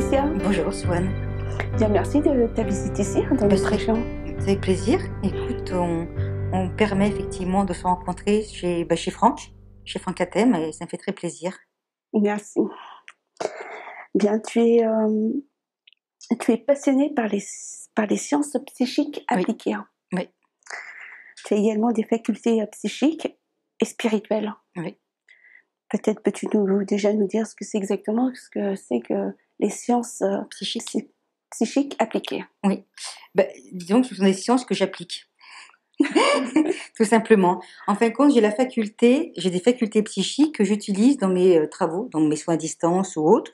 Laetitia. Bonjour Swan. Bien, merci de ta visite ici dans notre région. C'est avec plaisir. Écoute, on permet effectivement de se rencontrer chez Franck Athème, et ça me fait très plaisir. Merci. Bien, tu es passionnée par les sciences psychiques appliquées. Oui. Tu as également des facultés psychiques et spirituelles. Oui. Peut-être peux-tu déjà nous dire ce que c'est exactement, ce que c'est que les sciences psychiques appliquées. Oui. Disons que ce sont des sciences que j'applique. Tout simplement. En fin de compte, j'ai des facultés psychiques que j'utilise dans mes travaux, dans mes soins à distance ou autres,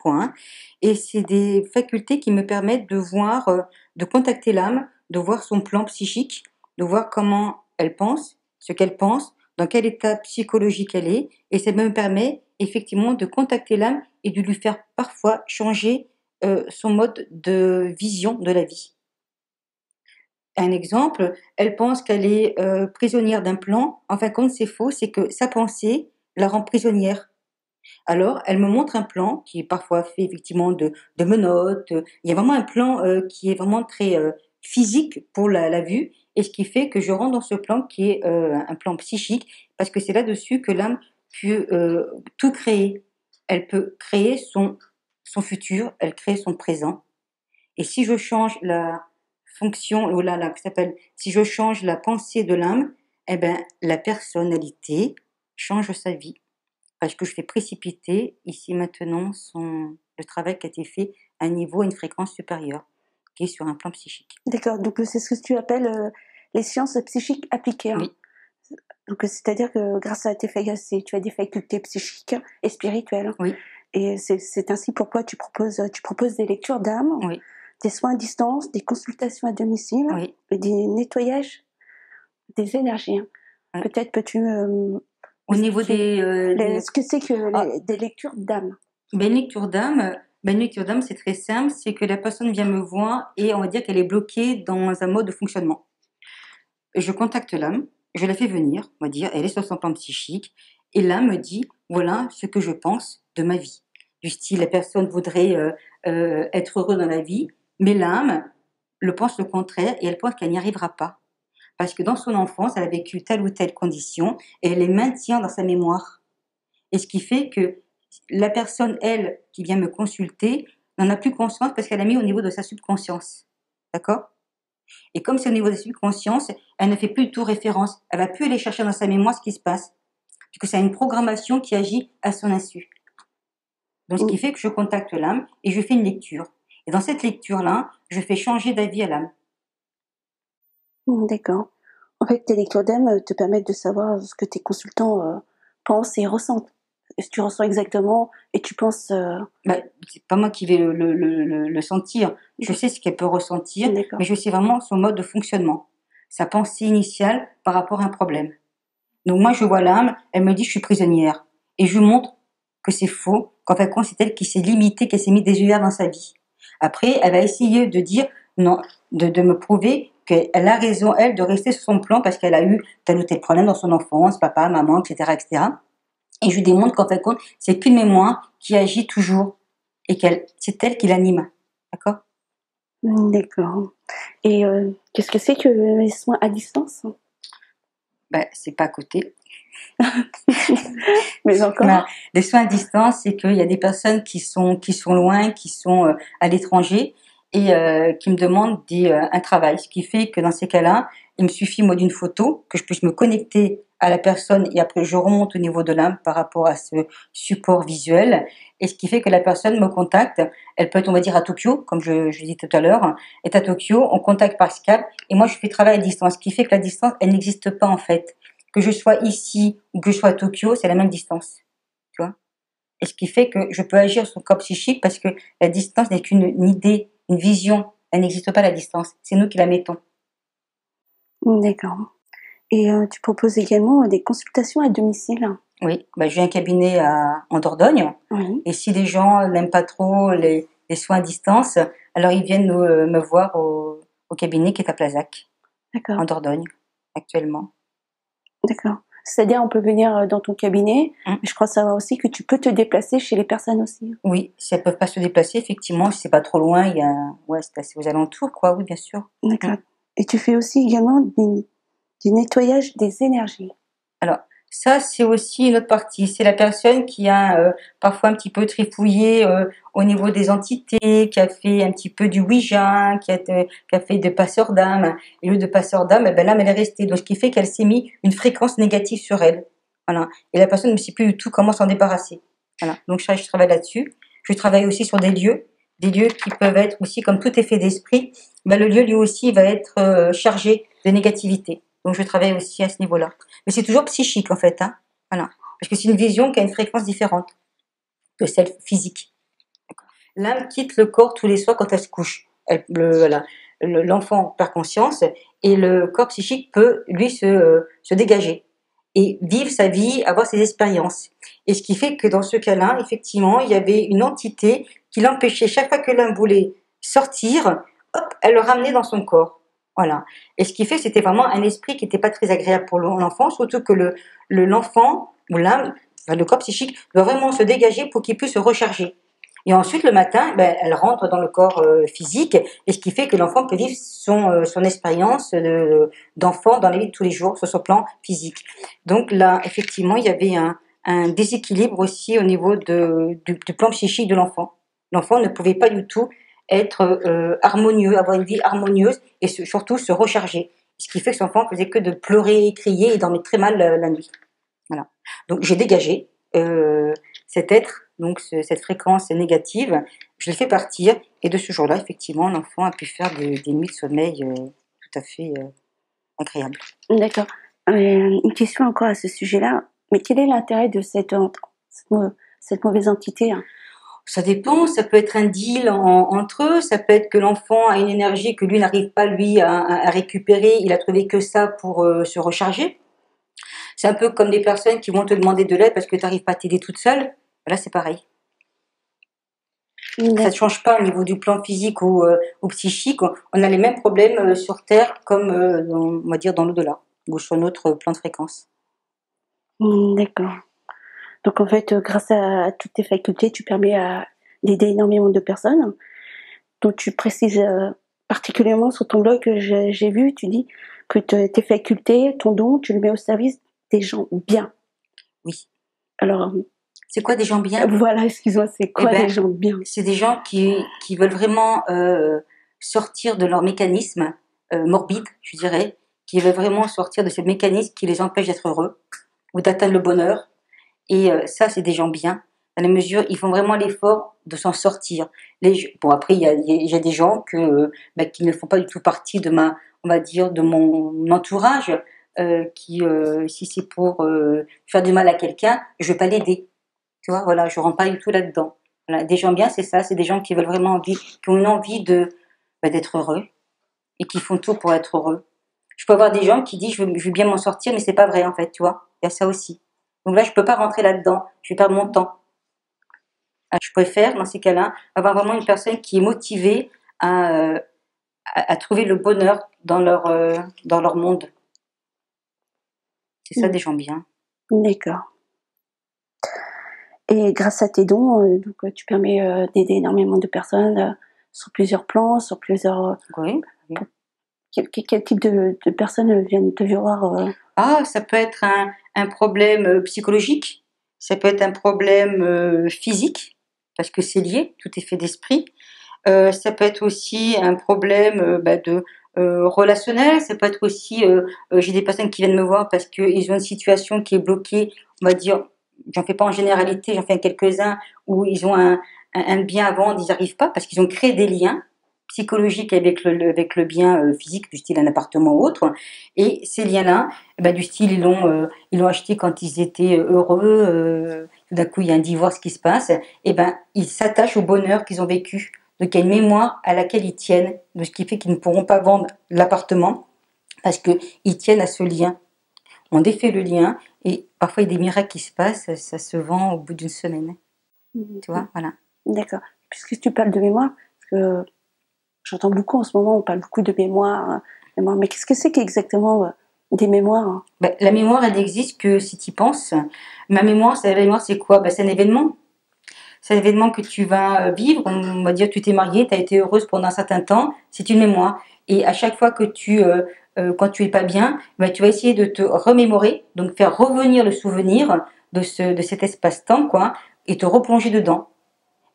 et c'est des facultés qui me permettent de voir, de contacter l'âme, de voir son plan psychique, de voir comment elle pense, ce qu'elle pense, dans quel état psychologique elle est, et ça me permet effectivement de contacter l'âme et de lui faire parfois changer son mode de vision de la vie. Un exemple, elle pense qu'elle est prisonnière d'un plan. En fin de compte, c'est faux, c'est que sa pensée la rend prisonnière. Alors, elle me montre un plan qui est parfois fait effectivement de menottes. Il y a vraiment un plan qui est vraiment très physique pour la vue, et ce qui fait que je rentre dans ce plan qui est un plan psychique, parce que c'est là-dessus que l'âme peut tout créer. Elle peut créer son futur, elle crée son présent. Et si je change la fonction, si je change la pensée de l'âme, eh ben, la personnalité change sa vie. Parce que je fais précipiter, ici maintenant, le travail qui a été fait à un niveau, à une fréquence supérieure, qui est sur un plan psychique. D'accord, donc c'est ce que tu appelles les sciences psychiques appliquées. Oui. Donc c'est-à-dire que grâce à tes facultés, tu as des facultés psychiques et spirituelles. Oui. Et c'est ainsi pourquoi tu proposes des lectures d'âme, Oui. des soins à distance, des consultations à domicile, Oui. et des nettoyages des énergies. Oui. Peut-être peux-tu au niveau ce que c'est que des lectures d'âme. Une lecture d'âme, c'est très simple, c'est que la personne vient me voir et on va dire qu'elle est bloquée dans un mode de fonctionnement. Je contacte l'âme, je la fais venir, on va dire, elle est sur son plan psychique, et l'âme me dit, voilà ce que je pense de ma vie. Du style, la personne voudrait être heureux dans la vie, mais l'âme le pense le contraire, et elle pense qu'elle n'y arrivera pas. Parce que dans son enfance, elle a vécu telle ou telle condition, et elle les maintient dans sa mémoire. Et ce qui fait que la personne, elle, qui vient me consulter, n'en a plus conscience parce qu'elle a mis au niveau de sa subconscience. D'accord ? Et comme c'est au niveau de sa subconscience, elle ne fait plus du tout référence. Elle va plus aller chercher dans sa mémoire ce qui se passe. Parce que c'est une programmation qui agit à son insu. Donc, ce qui fait que je contacte l'âme et je fais une lecture. Et dans cette lecture-là, je fais changer d'avis à l'âme. D'accord. En fait, tes lectures d'âme te permettent de savoir ce que tes consultants pensent et ressentent. Ce que tu ressens exactement et tu penses... c'est pas moi qui vais le sentir. Je sais ce qu'elle peut ressentir, D'accord. mais je sais vraiment son mode de fonctionnement, sa pensée initiale par rapport à un problème. Donc moi, je vois l'âme, elle me dit je suis prisonnière. Et je lui montre que c'est faux, qu'en fait, c'est elle qui s'est limitée, qui s'est mis des œillères dans sa vie. Après, elle va essayer de dire, non, de me prouver qu'elle a raison, elle, de rester sur son plan parce qu'elle a eu tel ou tel problème dans son enfance, papa, maman, etc., etc. Et je lui démontre qu'en fait, c'est qu'une mémoire qui agit toujours et c'est elle qui l'anime. D'accord ? D'accord. Et qu'est-ce que c'est que les soins à distance ? C'est pas à côté. Mais encore. Les soins à distance, c'est qu'il y a des personnes qui sont loin, qui sont à l'étranger et qui me demandent un travail. Ce qui fait que dans ces cas-là, il me suffit moi d'une photo, que je puisse me connecter à la personne et après je remonte au niveau de l'âme par rapport à ce support visuel. Et ce qui fait que la personne me contacte. Elle peut être, on va dire, à Tokyo, comme je disais tout à l'heure, est à Tokyo, on contacte par Skype et moi je fais travail à distance. Ce qui fait que la distance, elle n'existe pas en fait. Que je sois ici ou que je sois à Tokyo, c'est la même distance. Tu vois ? Et ce qui fait que je peux agir sur le corps psychique parce que la distance n'est qu'une idée, une vision. Elle n'existe pas, la distance. C'est nous qui la mettons. D'accord. Et tu proposes également des consultations à domicile ? Oui, j'ai un cabinet en Dordogne. Oui. Et si les gens n'aiment pas trop les soins à distance, alors ils viennent me voir au cabinet qui est à Plazac, D'accord. en Dordogne, actuellement. D'accord. C'est-à-dire, on peut venir dans ton cabinet, mais je crois savoir aussi que tu peux te déplacer chez les personnes aussi. Oui, si elles peuvent pas se déplacer, effectivement, si c'est pas trop loin, il y a, ouais, c'est assez aux alentours, quoi. Oui, bien sûr. D'accord. Et tu fais aussi également du nettoyage des énergies. Alors, ça, c'est aussi une autre partie. C'est la personne qui a parfois un petit peu trifouillé au niveau des entités, qui a fait un petit peu du Ouija, qui a fait de passeur d'âme. Et le de passeur d'âme, eh ben, l'âme, elle est restée. Donc, ce qui fait qu'elle s'est mis une fréquence négative sur elle. Voilà. Et la personne ne sait plus du tout comment s'en débarrasser. Voilà. Donc, je travaille là-dessus. Je travaille aussi sur des lieux qui peuvent être aussi, comme tout effet d'esprit, ben, le lieu, lui aussi, va être chargé de négativité. Donc, je travaille aussi à ce niveau-là. Mais c'est toujours psychique, en fait, hein. Voilà. Parce que c'est une vision qui a une fréquence différente que celle physique. L'âme quitte le corps tous les soirs quand elle se couche. Voilà. L'enfant perd conscience et le corps psychique peut, lui, se dégager et vivre sa vie, avoir ses expériences. Et ce qui fait que dans ce cas-là, effectivement, il y avait une entité qui l'empêchait, chaque fois que l'âme voulait sortir, hop, elle le ramenait dans son corps. Voilà. Et ce qui fait que c'était vraiment un esprit qui n'était pas très agréable pour l'enfant, surtout que l'enfant ou l'âme, enfin, le corps psychique, doit vraiment se dégager pour qu'il puisse se recharger. Et ensuite, le matin, ben, elle rentre dans le corps physique, et ce qui fait que l'enfant peut vivre son expérience d'enfant dans la vie de tous les jours, sur son plan physique. Donc là, effectivement, il y avait un déséquilibre aussi au niveau du plan psychique de l'enfant. L'enfant ne pouvait pas du tout être harmonieux, avoir une vie harmonieuse, et surtout se recharger. Ce qui fait que son enfant faisait que de pleurer, crier, et dormait très mal la nuit. Voilà. Donc j'ai dégagé cet être, donc cette fréquence négative, je l'ai fait partir, et de ce jour-là, effectivement, l'enfant a pu faire des nuits de sommeil tout à fait agréables. D'accord. Une question encore à ce sujet-là. Mais quel est l'intérêt de cette mauvaise entité, hein? Ça dépend, ça peut être un deal entre eux, ça peut être que l'enfant a une énergie que lui n'arrive pas, lui, à récupérer, il a trouvé que ça pour se recharger. C'est un peu comme des personnes qui vont te demander de l'aide parce que tu n'arrives pas à t'aider toute seule. Là, c'est pareil. Ça ne change pas au niveau du plan physique ou psychique. On a les mêmes problèmes sur Terre comme, on va dire, dans l'au-delà, ou sur notre plan de fréquence. D'accord. Donc en fait, grâce à toutes tes facultés, tu permets d'aider énormément de personnes. Donc tu précises particulièrement sur ton blog que j'ai vu, tu dis que tes facultés, ton don, tu le mets au service des gens bien. Oui. Alors, c'est quoi des gens bien? Voilà, excuse-moi, c'est quoi des gens bien? C'est des gens qui veulent vraiment sortir de leur mécanisme morbide, je dirais, qui veulent vraiment sortir de ce mécanisme qui les empêche d'être heureux ou d'atteindre le bonheur. Et ça, c'est des gens bien. Dans la mesure, ils font vraiment l'effort de s'en sortir. Bon, après, il y a des gens qui ne font pas du tout partie on va dire, de mon entourage, si c'est pour faire du mal à quelqu'un, je vais pas l'aider. Tu vois, voilà, je rentre pas du tout là-dedans. Voilà, des gens bien, c'est ça, c'est des gens qui veulent vraiment qui ont une envie d'être heureux et qui font tout pour être heureux. Je peux avoir des gens qui disent je veux bien m'en sortir, mais c'est pas vrai en fait, tu vois. Il y a ça aussi. Donc là, je peux pas rentrer là-dedans. Je vais perdre mon temps. Je préfère, dans ces cas-là, avoir vraiment une personne qui est motivée à trouver le bonheur dans leur monde. C'est ça, des gens bien. D'accord. Et grâce à tes dons, tu permets d'aider énormément de personnes sur plusieurs plans, sur plusieurs. Oui. Quel type de personnes viennent te voir ça peut être un problème psychologique, ça peut être un problème physique, parce que c'est lié, tout est fait d'esprit. Ça peut être aussi un problème relationnel, ça peut être aussi, j'ai des personnes qui viennent me voir parce qu'ils ont une situation qui est bloquée, on va dire, j'en fais pas en généralité, j'en fais quelques-uns où ils ont un bien à vendre, ils n'y arrivent pas parce qu'ils ont créé des liens psychologiques avec le bien physique, du style un appartement ou autre, et ces liens-là, du style ils l'ont acheté quand ils étaient heureux, tout d'un coup il y a un divorce qui se passe, et ils s'attachent au bonheur qu'ils ont vécu. Donc il y a une mémoire à laquelle ils tiennent, de ce qui fait qu'ils ne pourront pas vendre l'appartement parce qu'ils tiennent à ce lien. On défait le lien et parfois il y a des miracles qui se passent, ça se vend au bout d'une semaine. Tu vois, voilà. D'accord. Puisque tu parles de mémoire, parce que j'entends beaucoup en ce moment, on parle beaucoup de mémoire. Mais qu'est-ce que c'est qu'exactement Des mémoires. Hein. Ben, la mémoire, elle n'existe que si tu y penses. La mémoire, c'est quoi? Ben, c'est un événement. C'est un événement que tu vas vivre. On va dire, tu t'es mariée, tu as été heureuse pendant un certain temps. C'est une mémoire. Et à chaque fois que quand tu es pas bien, ben, tu vas essayer de te remémorer, donc faire revenir le souvenir de cet espace-temps, quoi, et te replonger dedans.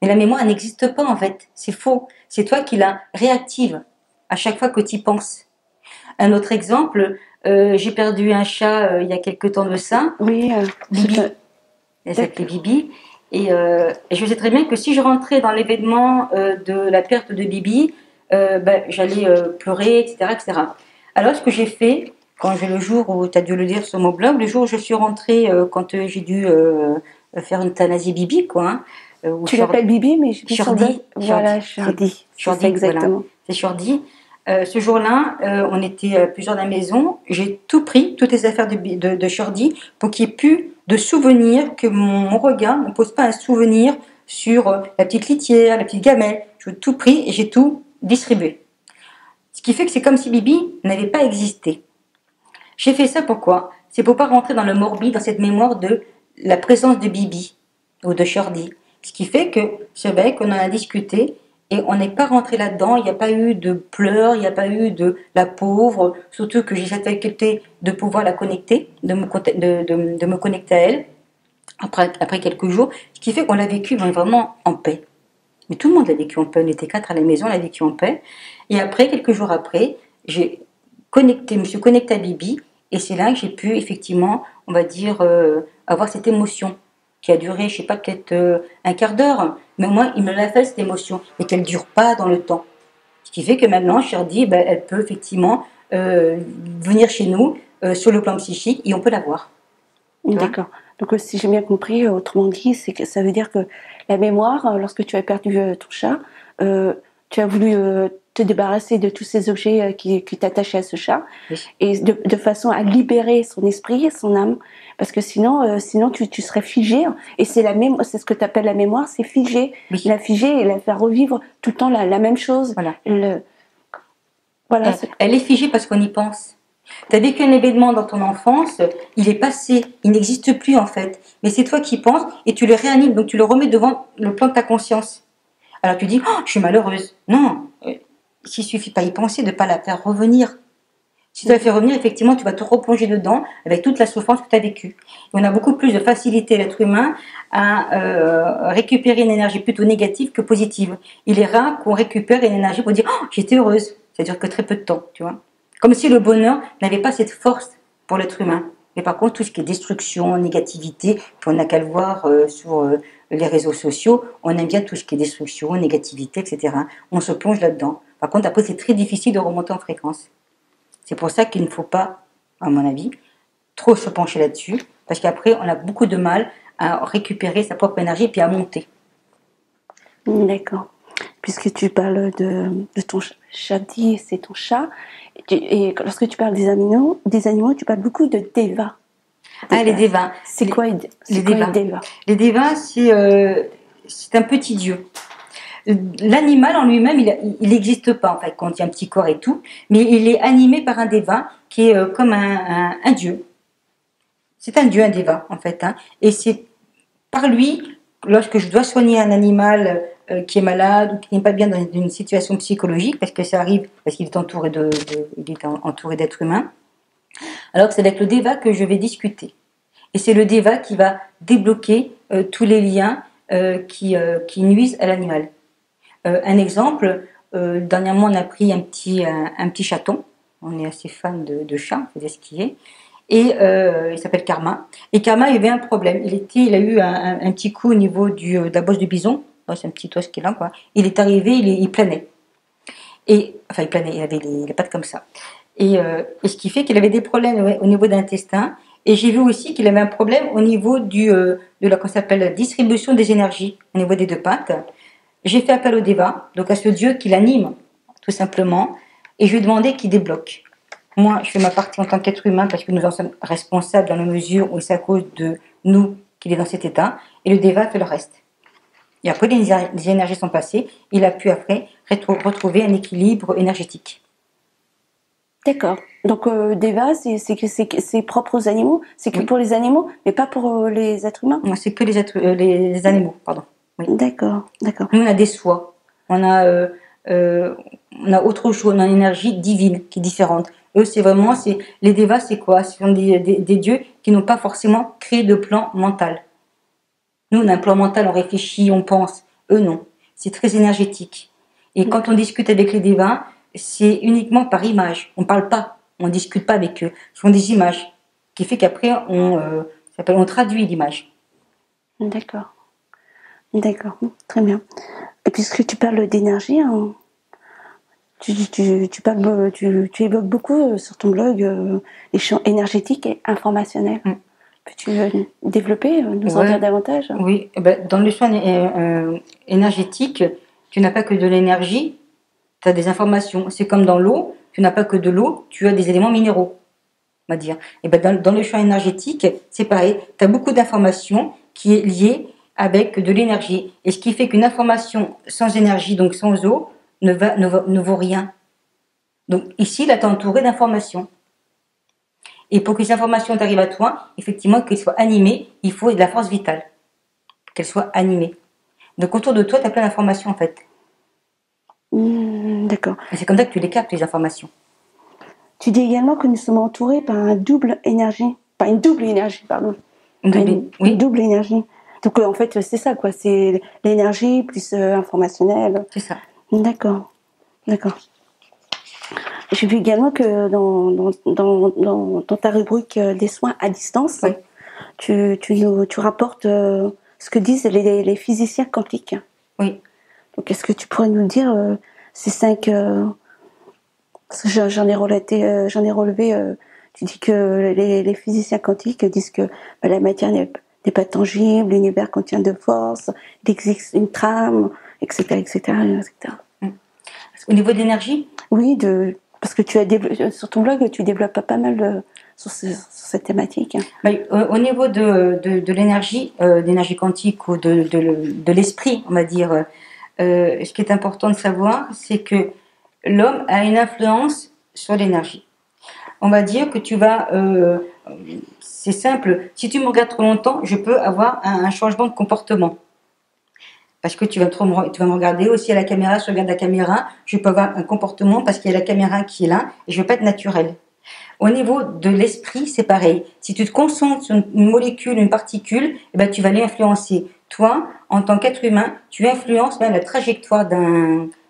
Mais la mémoire, elle n'existe pas, en fait. C'est faux. C'est toi qui la réactive à chaque fois que tu y penses. Un autre exemple, j'ai perdu un chat il y a quelque temps de ça, Oui, Bibi. Elle s'appelait Bibi. Et je sais très bien que si je rentrais dans l'événement de la perte de Bibi, ben, j'allais pleurer, etc., etc. Alors, ce que j'ai fait, le jour où tu as dû le lire sur mon blog, le jour où je suis rentrée, quand j'ai dû faire une euthanasie Bibi, quoi, hein, ou tu l'appelles Bibi, mais je sur le Shordi, voilà, Shordi. C'est ça voilà, exactement. c'est Shordi. Ce jour-là, on était plusieurs dans la maison. J'ai tout pris, toutes les affaires de Shordi, pour qu'il n'y ait plus de souvenirs, que mon regard ne pose pas un souvenir sur la petite litière, la petite gamelle. J'ai tout pris et j'ai tout distribué. Ce qui fait que c'est comme si Bibi n'avait pas existé. J'ai fait ça pourquoi? C'est pour pas rentrer dans le morbide, dans cette mémoire de la présence de Bibi ou de Shordi. Ce qui fait que c'est vrai qu'on en a discuté et on n'est pas rentré là-dedans. Il n'y a pas eu de pleurs, il n'y a pas eu de la pauvre. Surtout que j'ai cette faculté de pouvoir la connecter, de me connecter à elle après quelques jours. Ce qui fait qu'on l'a vécu vraiment en paix. Mais tout le monde l'a vécu en paix. On était 4 à la maison, on l'a vécu en paix. Et après, quelques jours après, je me suis connectée à Bibi. Et c'est là que j'ai pu, effectivement, on va dire, avoir cette émotion qui a duré, je sais pas, peut-être un quart d'heure. Mais moi, il me l'a fait, cette émotion. Et qu'elle dure pas dans le temps. Ce qui fait que maintenant, Sherdy, ben, elle peut effectivement venir chez nous sur le plan psychique et on peut la voir. D'accord. Donc, si j'ai bien compris, autrement dit, c'est que ça veut dire que la mémoire, lorsque tu as perdu ton chat, tu as voulu te débarrasser de tous ces objets qui t'attachaient à ce chat, Oui. et de façon à libérer son esprit et son âme, parce que sinon tu serais figé. Et c'est c'est ce que tu appelles la mémoire, c'est figé, Oui. la figer et la faire revivre tout le temps la même chose. Voilà. Voilà. Elle est figée parce qu'on y pense. Tu as vécu un événement dans ton enfance, il est passé, il n'existe plus en fait. Mais c'est toi qui penses et tu le réanimes, donc tu le remets devant le plan de ta conscience. Alors tu dis, oh, je suis malheureuse. Non, s'il suffit pas y penser, de ne pas la faire revenir. Si tu la fais revenir, effectivement, tu vas te replonger dedans avec toute la souffrance que tu as vécue. Et on a beaucoup plus de facilité, l'être humain, à récupérer une énergie plutôt négative que positive. Il est rare qu'on récupère une énergie pour dire, oh, j'étais heureuse. Ça dure que très peu de temps, tu vois. Comme si le bonheur n'avait pas cette force pour l'être humain. Mais par contre, tout ce qui est destruction, négativité, puis on n'a qu'à le voir sur les réseaux sociaux, on aime bien tout ce qui est destruction, négativité, etc. On se plonge là-dedans. Par contre, après, c'est très difficile de remonter en fréquence. C'est pour ça qu'il ne faut pas, à mon avis, trop se pencher là-dessus, parce qu'après, on a beaucoup de mal à récupérer sa propre énergie et puis à monter. D'accord. Puisque tu parles de ton Shadi, c'est ton chat, et lorsque tu parles des animaux, tu parles beaucoup de Deva. Ah, les Devas. C'est quoi les Devas? Les Devas, c'est un petit dieu. L'animal en lui-même, il n'existe pas, en fait, quand il y a un petit corps et tout, mais il est animé par un Deva qui est comme un dieu. C'est un dieu, un Deva, en fait. Hein. Et c'est par lui, lorsque je dois soigner un animal qui est malade ou qui n'est pas bien dans une situation psychologique, parce que ça arrive, parce qu'il est entouré d'êtres humains, alors c'est avec le Deva que je vais discuter. Et c'est le Deva qui va débloquer tous les liens qui nuisent à l'animal. Un exemple, dernièrement on a pris un petit chaton, on est assez fan de chats, c'est ce qui est, et il s'appelle Karma. Et Karma, il avait un problème, il a eu un petit coup au niveau de la bosse du bison, c'est un petit os qui est là, quoi. Il est arrivé, il planait. Enfin il planait, il avait les pattes comme ça. Et ce qui fait qu'il avait des problèmes au niveau de l'intestin. Et j'ai vu aussi qu'il avait un problème au niveau de la distribution des énergies, au niveau des 2 pattes. J'ai fait appel au Deva, donc à ce Dieu qui l'anime, tout simplement, et je lui ai demandé qu'il débloque. Moi, je fais ma partie en tant qu'être humain parce que nous en sommes responsables dans la mesure où c'est à cause de nous qu'il est dans cet état, et le Deva fait le reste. Et après, les énergies sont passées, il a pu après retrouver un équilibre énergétique. D'accord. Donc Deva, c'est propre aux animaux, c'est que Oui. pour les animaux, mais pas pour les êtres humains. Non, c'est que les animaux, pardon. Oui. D'accord, d'accord. Nous, on a des soies. On a, euh, on a autre chose, on a une énergie divine qui est différente. Eux, c'est vraiment, les dévas, c'est quoi? Ce sont des dieux qui n'ont pas forcément créé de plan mental. Nous, on a un plan mental, on réfléchit, on pense. Eux, non. C'est très énergétique. Et quand on discute avec les dévas, c'est uniquement par image. On parle pas, on discute pas avec eux. Ce sont des images qui fait qu'après, on traduit l'image. D'accord. D'accord. Très bien. Et puisque tu parles d'énergie, hein, tu évoques beaucoup sur ton blog les champs énergétiques et informationnels. Peux-tu développer, nous en Ouais. dire davantage? Oui, dans le champ énergétique, tu n'as pas que de l'énergie, tu as des informations. C'est comme dans l'eau, tu n'as pas que de l'eau, tu as des éléments minéraux, on va dire. Et dans le champ énergétique, c'est pareil, tu as beaucoup d'informations qui est liée avec de l'énergie. Et ce qui fait qu'une information sans énergie, donc sans eau, ne vaut rien. Donc ici, là, tu es entouré d'informations. Et pour que ces informations t'arrivent à toi, effectivement, qu'elles soient animées, il faut de la force vitale. Qu'elles soient animées. Donc autour de toi, tu as plein d'informations en fait. D'accord. Et c'est comme ça que tu les captes, les informations. Tu dis également que nous sommes entourés par une double énergie, pardon. Une double énergie. Donc en fait, c'est ça, quoi. C'est l'énergie plus informationnelle. C'est ça. D'accord. D'accord. J'ai vu également que dans ta rubrique des soins à distance, Oui. tu rapportes ce que disent les physiciens quantiques. Oui. Donc est-ce que tu pourrais nous dire ces 5... parce que j'en ai relevé, tu dis que les physiciens quantiques disent que la matière n'est pas tangible, l'univers contient de force, il existe une trame, etc., etc., etc. Au niveau de l'énergie? Oui, parce que sur ton blog, tu développes pas mal sur cette thématique. Au niveau de l'énergie, d'énergie quantique ou de l'esprit, on va dire, ce qui est important de savoir, c'est que l'homme a une influence sur l'énergie. On va dire que c'est simple, si tu me regardes trop longtemps, je peux avoir un changement de comportement. Parce que tu vas me regarder aussi à la caméra, je regarde la caméra, je peux avoir un comportement parce qu'il y a la caméra qui est là et je ne veux pas être naturel. Au niveau de l'esprit, c'est pareil. Si tu te concentres sur une molécule, une particule, tu vas l'influencer. Toi, en tant qu'être humain, tu influences même la trajectoire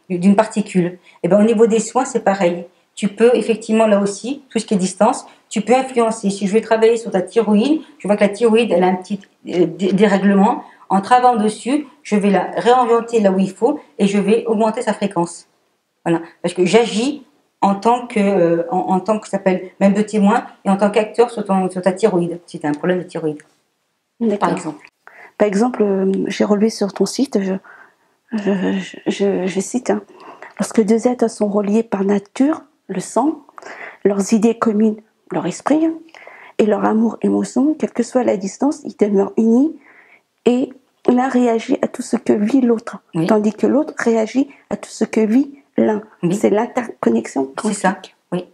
d'une particule. Au niveau des soins, c'est pareil. Tu peux effectivement, là aussi, tout ce qui est distance, tu peux influencer. Si je vais travailler sur ta thyroïde, je vois que la thyroïde, elle a un petit dérèglement. En travaillant dessus, je vais la réorienter là où il faut et je vais augmenter sa fréquence. Voilà. Parce que j'agis en tant que ça s'appelle même de témoin et en tant qu'acteur sur ta thyroïde, si tu as un problème de thyroïde. Par exemple. Par exemple, j'ai relevé sur ton site, je cite, hein, lorsque deux êtres sont reliés par nature, le sang, leurs idées communes, leur esprit, et leur amour, émotion, quelle que soit la distance, ils demeurent unis et l'un réagit à tout ce que vit l'autre, oui. Tandis que l'autre réagit à tout ce que vit l'un. Oui. C'est l'interconnexion quantique. C'est ça, oui.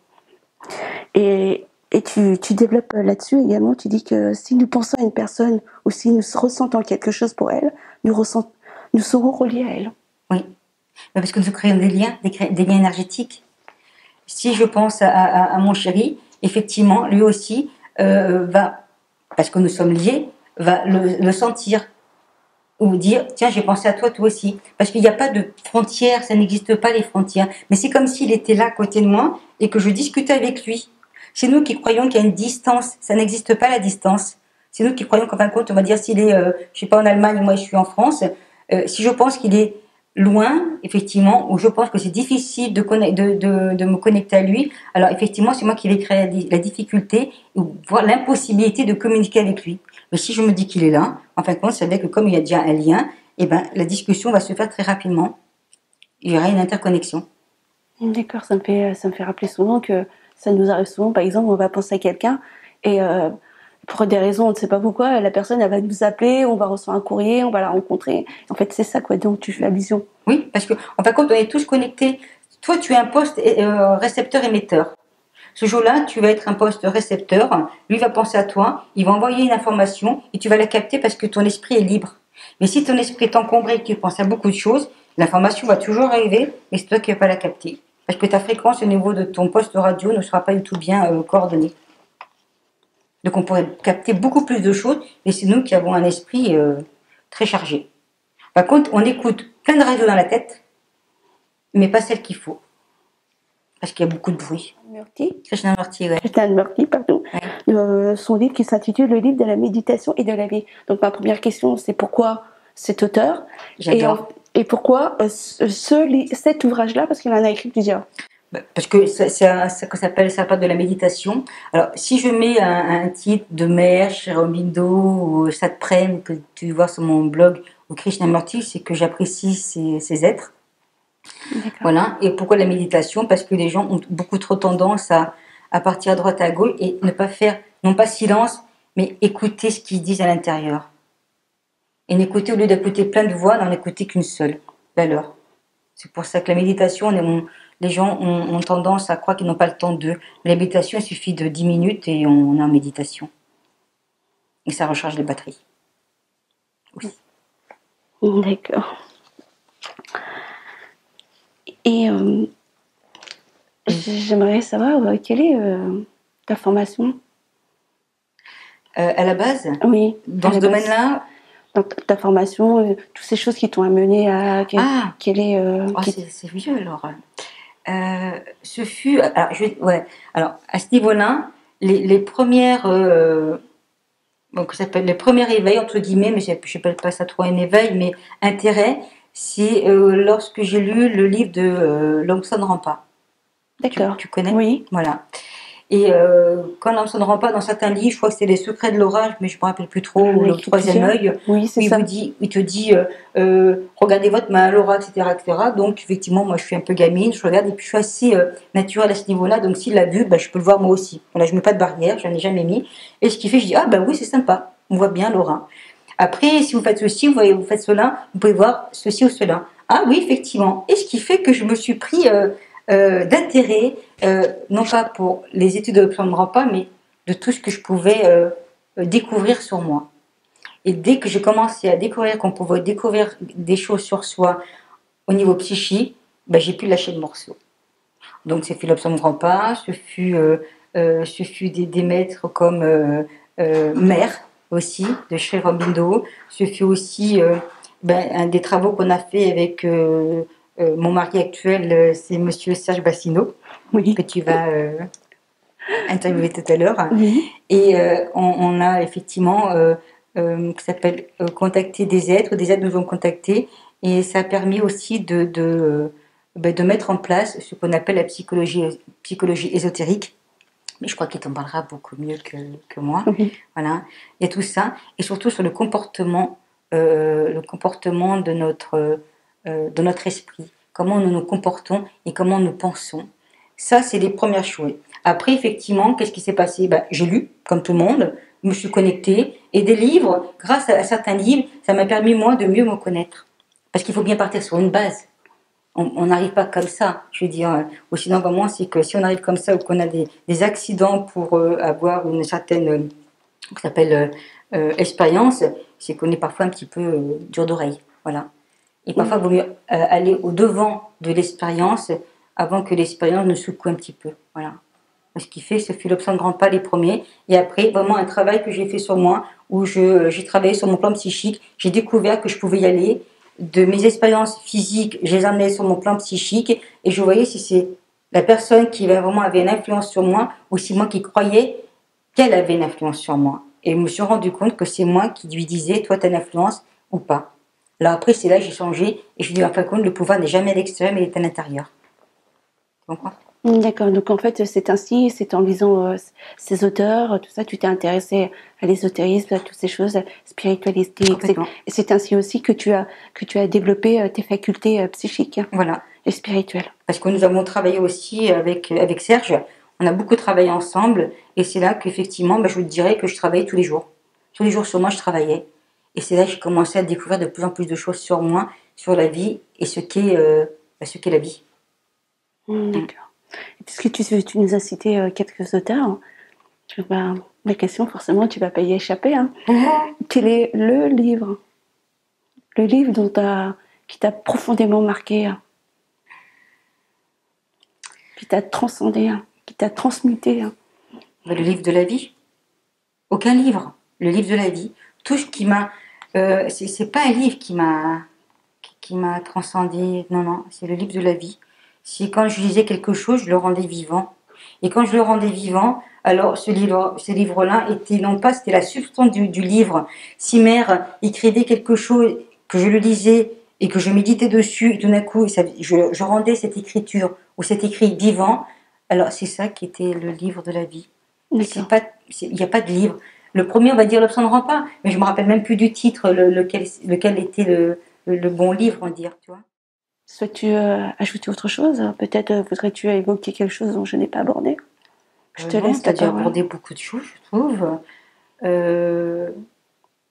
Et tu développes là-dessus également, tu dis que si nous pensons à une personne ou si nous ressentons quelque chose pour elle, nous serons reliés à elle. Oui, parce que nous créons des liens énergétiques. Si je pense à mon chéri, effectivement, lui aussi va, parce que nous sommes liés, va le sentir. Ou dire, tiens, j'ai pensé à toi, toi aussi. Parce qu'il n'y a pas de frontières, ça n'existe pas les frontières. Mais c'est comme s'il était là à côté de moi et que je discutais avec lui. C'est nous qui croyons qu'il y a une distance. Ça n'existe pas la distance. C'est nous qui croyons qu'en fin de compte, on va dire s'il est, je sais pas, en Allemagne, moi je suis en France. Si je pense qu'il est loin, effectivement, ou je pense que c'est difficile de me connecter à lui, alors effectivement, c'est moi qui vais créer la difficulté ou voire l'impossibilité de communiquer avec lui. Mais si je me dis qu'il est là, en fin de compte, ça veut dire que comme il y a déjà un lien, la discussion va se faire très rapidement. Il y aura une interconnexion. D'accord, ça me fait rappeler souvent que ça nous arrive souvent. Par exemple, on va penser à quelqu'un et pour des raisons, on ne sait pas pourquoi, la personne elle va nous appeler, on va recevoir un courrier, on va la rencontrer. En fait, c'est ça quoi. Donc tu fais allusion. Oui, parce que en fin de compte, on est tous connectés. Toi, tu es un poste récepteur-émetteur. Ce jour-là, tu vas être un poste récepteur, lui va penser à toi, il va envoyer une information et tu vas la capter parce que ton esprit est libre. Mais si ton esprit est encombré et que tu penses à beaucoup de choses, l'information va toujours arriver, mais c'est toi qui ne vas pas la capter. Parce que ta fréquence au niveau de ton poste radio ne sera pas du tout bien coordonnée. Donc on pourrait capter beaucoup plus de choses, mais c'est nous qui avons un esprit très chargé. Par contre, on écoute plein de radios dans la tête, mais pas celles qu'il faut. Parce qu'il y a beaucoup de bruit. Krishnamurti, ouais. Krishnamurti, pardon. Ouais. Son livre qui s'intitule Le livre de la méditation et de la vie. Donc ma première question, c'est pourquoi cet auteur? J'adore. Et pourquoi cet ouvrage-là? Parce qu'il en a écrit plusieurs. Parce que ça s'appelle de la méditation. Alors, si je mets un titre de Mère, Aurobindo ou Satprem que tu vois sur mon blog ou Krishnamurti, c'est que j'apprécie ces êtres. Voilà. Et pourquoi la méditation? Parce que les gens ont beaucoup trop tendance à partir à droite à gauche et ne pas faire, non pas silence, mais écouter ce qu'ils disent à l'intérieur. Et n'écouter, au lieu d'écouter plein de voix, n'en écouter qu'une seule. Alors, c'est pour ça que la méditation, les gens ont tendance à croire qu'ils n'ont pas le temps d'eux. Mais la méditation, il suffit de 10 minutes et on est en méditation. Et ça recharge les batteries. Oui. D'accord. Et j'aimerais savoir quelle est ta formation à la base? Oui. Dans ce domaine-là? Dans ta formation, toutes ces choses qui t'ont amené à... Quelle est... c'est vieux alors. Ce fut... Alors, à ce niveau-là, les premières... les premiers éveils, entre guillemets, mais je n'appelle pas ça trop un éveil, mais intérêt, c'est lorsque j'ai lu le livre de L'homme ne rend pas. D'accord. Tu connais? Oui. Voilà. Et quand l'homme ne rend pas, dans certains livres, je crois que c'est Les secrets de l'orage, mais je ne me rappelle plus trop, ou Le troisième œil, oui, c'est ça. Il te dit regardez votre main, l'aura, etc., etc. Donc, effectivement, moi, je suis un peu gamine, je regarde, et puis je suis assez naturelle à ce niveau-là, donc s'il l'a vu, je peux le voir moi aussi. Voilà, je ne mets pas de barrière, je n'en ai jamais mis. Et ce qui fait, je dis, oui, c'est sympa, on voit bien l'aura. Après, si vous faites ceci, vous faites cela, vous pouvez voir ceci ou cela. Ah oui, effectivement. Et ce qui fait que je me suis pris d'intérêt, non pas pour les études de l'option ne rend pas, mais de tout ce que je pouvais découvrir sur moi. Et dès que j'ai commencé à découvrir qu'on pouvait découvrir des choses sur soi au niveau psychique, j'ai pu lâcher le morceau. Donc c'est fait l'option ne rend pas, ce fut des maîtres comme Mère aussi, de Sri Aurobindo, ce fut aussi un des travaux qu'on a fait avec mon mari actuel, c'est monsieur Serge Bassino, oui. que tu vas interviewer tout à l'heure. Oui. Et on a effectivement qui s'appelle contacter des êtres nous ont contactés, et ça a permis aussi de mettre en place ce qu'on appelle la psychologie ésotérique. Mais je crois qu'il t'en parlera beaucoup mieux que moi. Oui. Voilà. Il y a tout ça, et surtout sur le comportement de notre esprit, comment nous nous comportons et comment nous pensons. Ça, c'est les premières choses. Après, effectivement, qu'est-ce qui s'est passé? J'ai lu, comme tout le monde, je me suis connectée, et des livres, grâce à certains livres, ça m'a permis, moi, de mieux me connaître. Parce qu'il faut bien partir sur une base. On n'arrive pas comme ça, je veux dire. Ou sinon, vraiment, c'est que si on arrive comme ça, ou qu'on a des accidents pour avoir une certaine, qui s'appelle expérience, c'est qu'on est parfois un petit peu dur d'oreille. Voilà. Et parfois, il vaut mieux aller au-devant de l'expérience avant que l'expérience ne secoue un petit peu. Voilà. Ce qui fait, ce fut l'option de grand pas les premiers. Et après, vraiment un travail que j'ai fait sur moi, où j'ai travaillé sur mon plan psychique. J'ai découvert que je pouvais y aller. De mes expériences physiques, je les emmenais sur mon plan psychique. Et je voyais si c'est la personne qui vraiment avait une influence sur moi, ou si moi qui croyais qu'elle avait une influence sur moi. Et je me suis rendu compte que c'est moi qui lui disais, toi, tu as une influence ou pas. Là, après, c'est là que j'ai changé. Et je lui ai dit, en fin de compte, le pouvoir n'est jamais à l'extérieur, mais il est à l'intérieur. Tu comprends? D'accord. Donc, en fait, c'est en lisant ces auteurs, tout ça, tu t'es intéressé à l'ésotérisme, à toutes ces choses, spiritualité. Et c'est ainsi aussi que tu as développé tes facultés psychiques. Voilà. Et spirituelles. Parce que nous avons travaillé aussi avec Serge. On a beaucoup travaillé ensemble. Et c'est là qu'effectivement, je vous dirais que je travaillais tous les jours. Tous les jours sur moi, je travaillais. Et c'est là que j'ai commencé à découvrir de plus en plus de choses sur moi, sur la vie et ce qu'est la vie. D'accord. Puisque tu nous as cité quelques auteurs, bah, la question, forcément, tu vas pas y échapper. Hein. Quel est le livre qui t'a profondément marqué, qui t'a transcendé, qui t'a transmuté? Le livre de la vie. Aucun livre. Le livre de la vie. Tout ce qui m'a... c'est pas un livre qui m'a transcendé. Non, non, c'est le livre de la vie. C'est quand je lisais quelque chose, je le rendais vivant. Et quand je le rendais vivant, alors ce livre-là était non pas, c'était la substance du livre. Si mère écrivait quelque chose, que je le lisais et que je méditais dessus, et tout d'un coup, je rendais cette écriture ou cet écrit vivant, alors c'est ça qui était le livre de la vie. Il n'y a pas de livre. Le premier, on va dire l'Obscène Rempart, mais je me rappelle même plus du titre, lequel était le bon livre, on va dire, tu vois. Souhaites-tu ajouter autre chose? Peut-être voudrais-tu évoquer quelque chose dont je n'ai pas abordé? Je te laisse tu as déjà abordé beaucoup de choses, je trouve.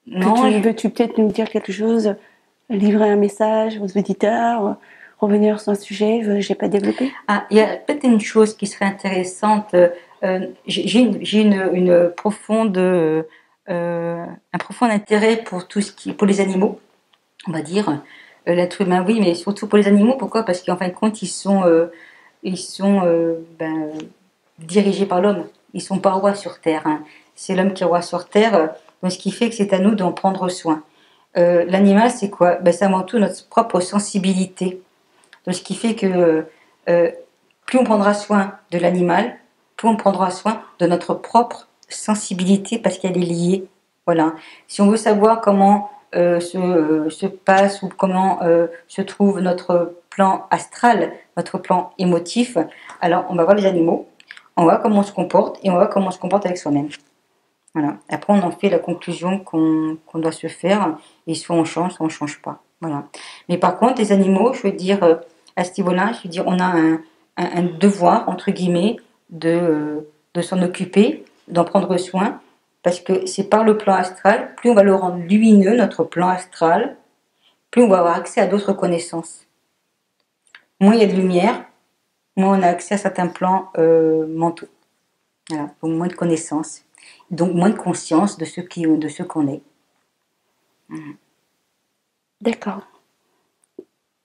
Non. Veux-tu peut-être nous dire quelque chose, livrer un message aux auditeurs, revenir sur un sujet que je n'ai pas développé? Ah, il y a peut-être une chose qui serait intéressante. J'ai une profonde, un profond intérêt pour tout pour les animaux, on va dire. L'être humain, oui, mais surtout pour les animaux. Pourquoi? Parce qu'en fin de compte, ils sont dirigés par l'homme. Ils sont pas rois sur terre. Hein. C'est l'homme qui est roi sur terre. Donc, ce qui fait que c'est à nous d'en prendre soin. L'animal, c'est quoi? C'est avant tout notre propre sensibilité. Donc, ce qui fait que plus on prendra soin de l'animal, plus on prendra soin de notre propre sensibilité parce qu'elle est liée. Voilà. Si on veut savoir comment se passe ou comment se trouve notre plan astral, notre plan émotif, alors on va voir les animaux, on va voir comment on se comporte et on va voir comment on se comporte avec soi-même. Voilà. Après, on en fait la conclusion qu'on doit se faire et soit on change pas. Voilà. Mais par contre, les animaux, je veux dire, à ce niveau-là, je veux dire, on a un devoir, entre guillemets, de s'en occuper, d'en prendre soin, parce que c'est par le plan astral, plus on va le rendre lumineux, notre plan astral, plus on va avoir accès à d'autres connaissances. Moins il y a de lumière, moins on a accès à certains plans mentaux. Voilà, donc moins de connaissances. Donc moins de conscience de ce qu'on est. D'accord.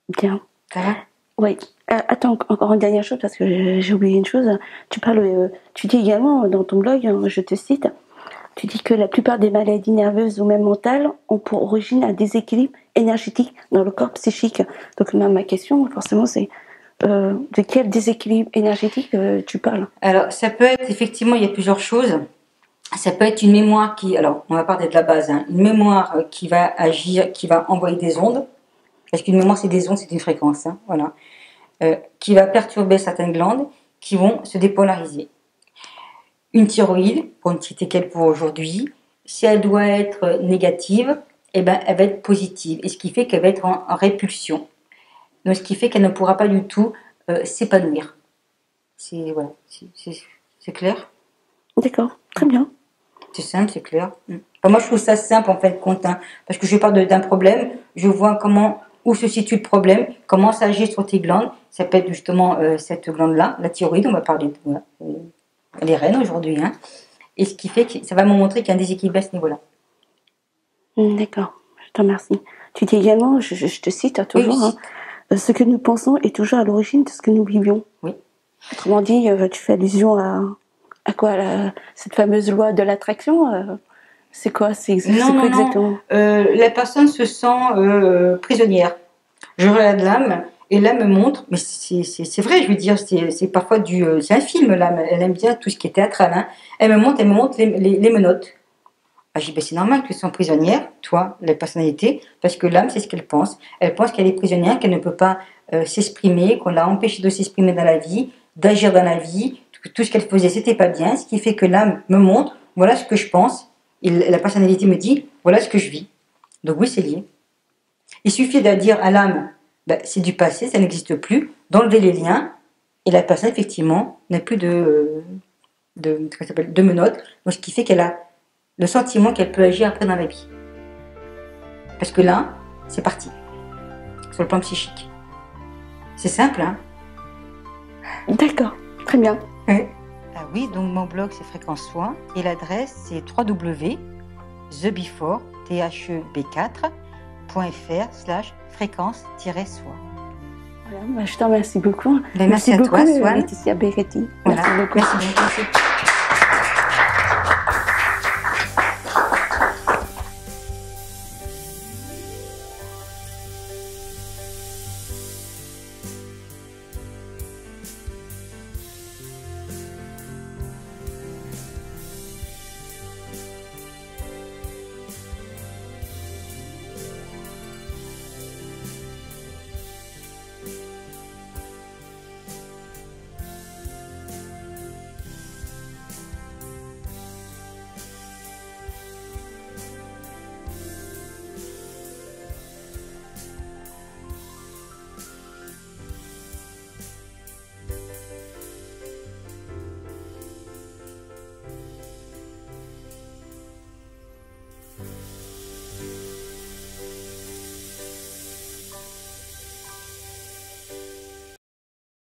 Bien. Ça va? Oui. Attends, encore une dernière chose, parce que j'ai oublié une chose. Tu dis également dans ton blog, je te cite, tu dis que la plupart des maladies nerveuses ou même mentales ont pour origine un déséquilibre énergétique dans le corps psychique. Donc ma question, forcément, c'est de quel déséquilibre énergétique tu parles? Alors, ça peut être, effectivement, il y a plusieurs choses. Ça peut être une mémoire alors, on va parler de la base, hein, une mémoire qui va agir, qui va envoyer des ondes, parce qu'une mémoire, c'est des ondes, c'est une fréquence, hein, voilà, qui va perturber certaines glandes, qui vont se dépolariser. Une thyroïde, pour ne citer qu'elle pour aujourd'hui, si elle doit être négative, eh ben, elle va être positive, et ce qui fait qu'elle va être en répulsion. Donc, ce qui fait qu'elle ne pourra pas du tout s'épanouir. C'est voilà, c'est clair? D'accord, très bien. C'est simple, c'est clair. Enfin, moi, je trouve ça simple, en fait, compte, hein, parce que je parle d'un problème, je vois où se situe le problème, comment ça agit sur tes glandes. Ça peut être justement cette glande-là, la thyroïde, on va parler de les reines aujourd'hui. Hein, et ce qui fait que ça va me montrer qu'il y a un déséquilibre à ce niveau-là. D'accord, je te remercie. Tu dis également, je te cite toujours, oui, ce que nous pensons est toujours à l'origine de ce que nous vivions. Oui. Autrement dit, tu fais allusion à quoi, cette fameuse loi de l'attraction? C'est quoi, quoi exactement? La personne se sent prisonnière. Je regarde l'âme et l'âme me montre, mais c'est vrai, je veux dire, c'est parfois c'est un film, l'âme, elle aime bien tout ce qui est théâtral. Hein. Elle me montre les menottes. Ah, je dis, c'est normal que tu sois prisonnière, toi, la personnalité, parce que l'âme, c'est ce qu'elle pense. Elle pense qu'elle est prisonnière, qu'elle ne peut pas s'exprimer, qu'on l'a empêchée de s'exprimer dans la vie, d'agir dans la vie, que tout ce qu'elle faisait, c'était pas bien, ce qui fait que l'âme me montre, voilà ce que je pense, et la personnalité me dit, voilà ce que je vis. Donc oui, c'est lié. Il suffit de dire à l'âme, c'est du passé, ça n'existe plus, d'enlever les liens, et la personne, effectivement, n'a plus de menottes, donc ce qui fait qu'elle a le sentiment qu'elle peut agir après dans la vie. Parce que là, c'est parti. Sur le plan psychique. C'est simple, hein? D'accord. Très bien. Ah oui, donc mon blog c'est Fréquence Soin et l'adresse c'est www.thebefore.fr/fréquence-soin. Voilà, je te remercie beaucoup. Merci à beaucoup, toi, Swan. Laetitia Beretti. Voilà. Merci beaucoup. Merci.